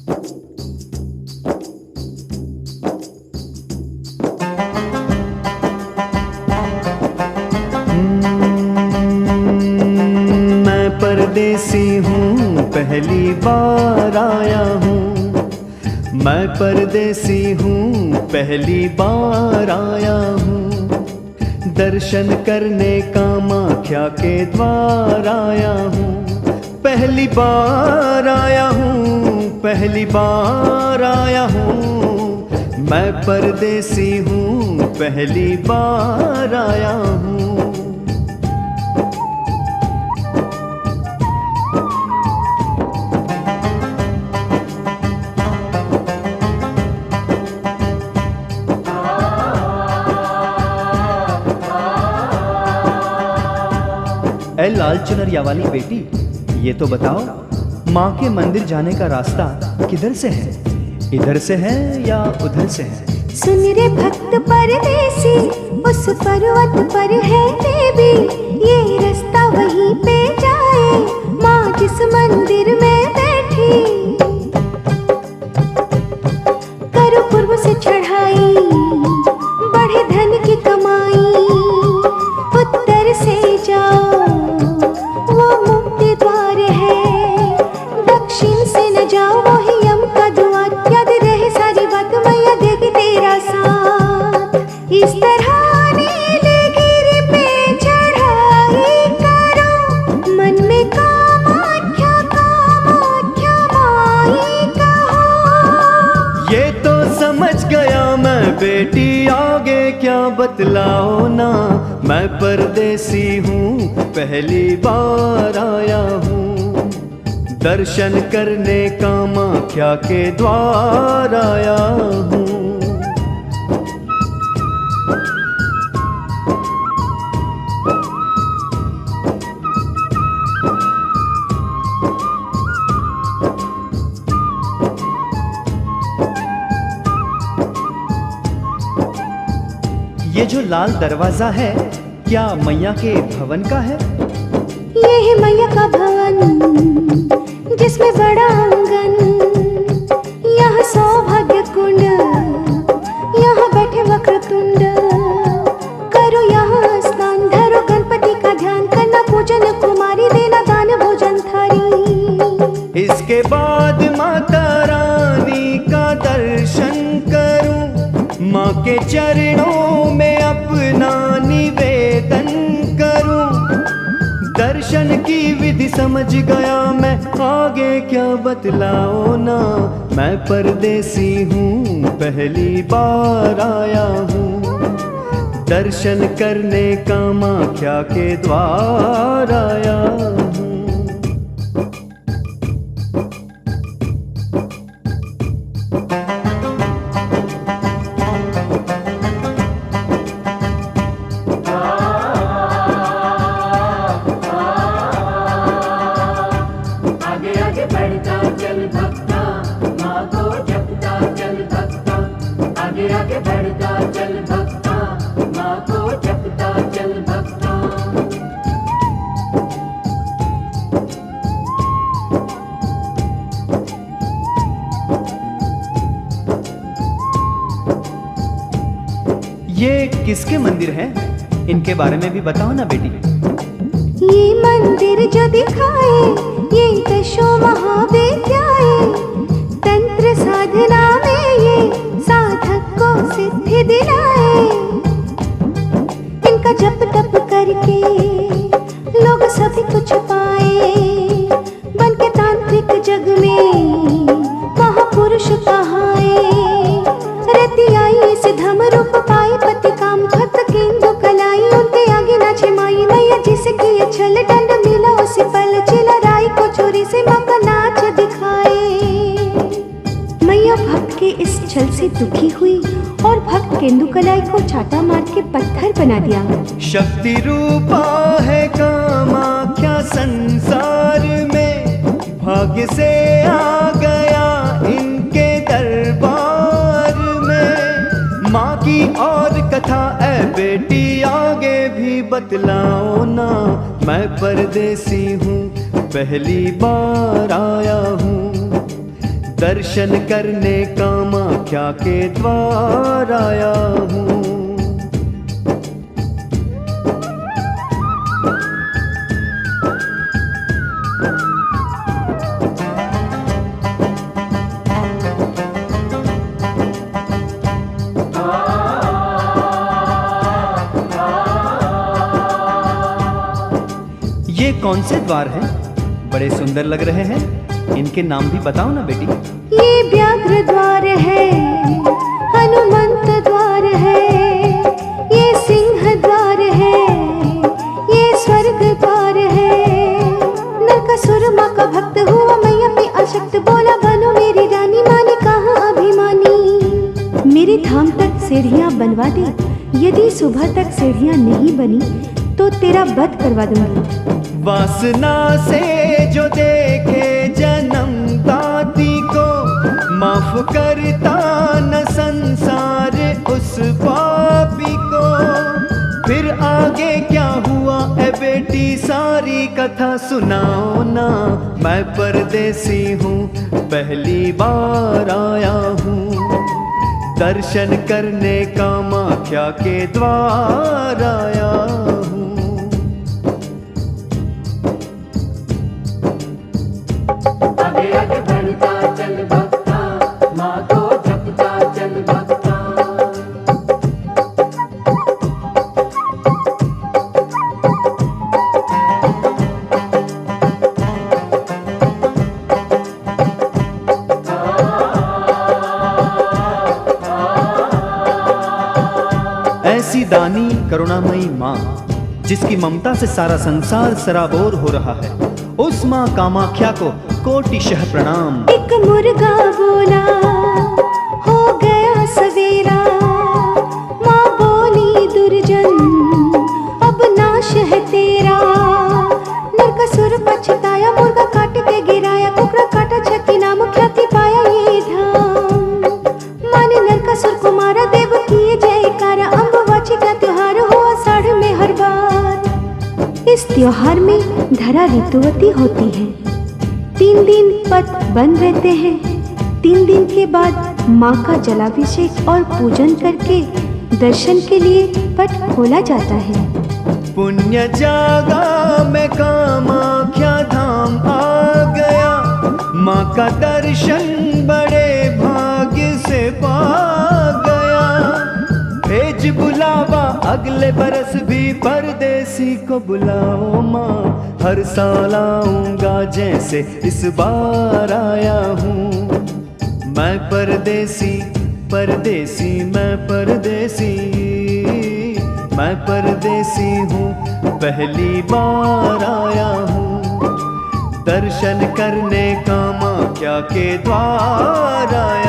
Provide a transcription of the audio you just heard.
मैं परदेसी हूँ, पहली बार आया हूँ। मैं परदेसी हूँ, पहली बार आया हूँ। दर्शन करने कामाख्या के द्वार आया हूँ। पहली बार आया हूँ, पहली बार आया हूँ। मैं परदेसी हूँ, पहली बार आया हूँ। ए लाल चुनरिया वाली बेटी, ये तो बताओ, माँ के मंदिर जाने का रास्ता किधर से है? इधर से है या उधर से है? सुन रे भक्त परदेसी, उस पर्वत पर है देवी, ये रास्ता वहीं पे जाए, माँ जिस मंदिर में बैठी। करो पूर्व से चढ़ाई, बढ़े धन की कमाई, उत्तर से जाओ वो मुक्ति द्वार है, दक्षिण से न जाओ वो ही यम का द्वार। याद रहे सारी बात, मैया देगी तेरा साथ। इस तरह नीलगिरी पे चढ़ाई करो, मन में कामाख्या कामाख्या माई कहो। ये तो समझ गया मैं बेटी, आगे क्या बतलाओ ना। मैं परदेसी हूँ, पहली बार आया हूँ। दर्शन करने कामाख्या के द्वार आया हूँ। ये जो लाल दरवाजा है, क्या मैया के भवन का है? ये है मैया का भवन, जिसमें बड़ा आंगन, यहाँ सौभाग्य कुंड, यहाँ बैठे वक्रतुंड। करो यहाँ स्नान, धरो गणपति का ध्यान, करना पूजन कुमारी, देना दान भोजन थारी। इसके बाद माता रानी का दर्शन करूं, माँ के चरणों में अपना निवेदन करूं। दर्शन की विधि समझ गया मैं, आगे क्या बतलाओ ना। मैं परदेसी हूँ, पहली बार आया हूँ। दर्शन करने कामाख्या के द्वार आया हूँ। आगे बढ़ता चल भक्ता, माँ को जपता चल भक्ता। ये किसके मंदिर हैं? इनके बारे में भी बताओ ना बेटी। ये मंदिर जो दिखाए, ये दशो महाविद्याए, तंत्र साधना में ये साधक को सिद्धि दिलाए। इनका जप तप करके लोग सभी कुछ पाए, बन के तांत्रिक जग में महापुरुष कहाए। रति आई इस धम रूप पाए, पति काम भक्त केंदु कलाई, उनके आगे नाचे माई मैया जिसकी छल दंड मिला उसी पल, चिला राई को चोरी से माँ का नाच दिखाए। मैया भक्त के इस छल से दुखी हुई और भक्त केंदु कलाई को चाटा मार के पत्थर बना दिया। शक्ति रूपा है कामाख्या संसार में, भाग्य से आ गया इनके दरबार में। माँ की और कथा ऐ बेटी आगे भी बतलाओ ना। मैं परदेसी हूँ, पहली बार आया हूँ। दर्शन करने कामाख्या के द्वार आया हूँ। ये कौन से द्वार हैं? बड़े सुंदर लग रहे हैं। इनके नाम भी बताओ ना बेटी। ये व्याघ्र द्वार है, हनुमंत द्वार है, ये सिंह द्वार है, ये स्वर्ग द्वार है। नरकासुर माँ का भक्त हुआ, मैया पे आसक्त, बोला बनो मेरी रानी, माँ ने कहा अभिमानी। मेरे धाम तक सीढ़ियाँ बनवा दे, यदि सुबह तक सीढ़ियाँ नहीं बनी तो तेरा वध करवा दूंगी। वासना से जो देखे जन्म दाती को, माफ करता न संसार उस पापी को। फिर आगे क्या हुआ ए बेटी, सारी कथा सुनाओ ना। मैं परदेसी हूँ, पहली बार आया हूँ, दर्शन करने कामाख्या के द्वार आया हूँ। आगे आगे बढ़ता चल भक्ता, माँ को जपता चल भक्ता। ऐसी दानी करुणामयी माँ, जिसकी ममता से सारा संसार सराबोर हो रहा है, उस माँ कामाख्या को कोटिशः प्रणाम। एक मुर्गा बोला, हो गया सवेरा, माँ बोली दुर्जन, अब नाश है तेरा। नरकासुर पछताया, मुर्गा काट के गिराया, कुकड़ा काटा छकी नाम ख्याति पाया ये धाम। माँ ने नरकासुर को मारा, देव किए जयकारा, अम्बुबाची का त्योहार हो आषाढ़ में हर बार। इस त्योहार में धरा ऋतुवती होती है, 3 दिन पट बंद रहते हैं। 3 दिन के बाद माँ का जलाभिषेक और पूजन करके दर्शन के लिए पट खोला जाता है। पुण्य जागा मैं कामाख्या धाम आ गया, माँ का दर्शन बड़े भाग्य से पा गया। भेज बुलावा अगले बरस भी परदेसी को बुलाओ माँ, हर साल आऊंगा जैसे इस बार आया हूँ। मैं परदेसी परदेसी मैं परदेसी, मैं परदेसी हूँ, पहली बार आया हूँ, दर्शन करने कामाख्या के द्वार आया।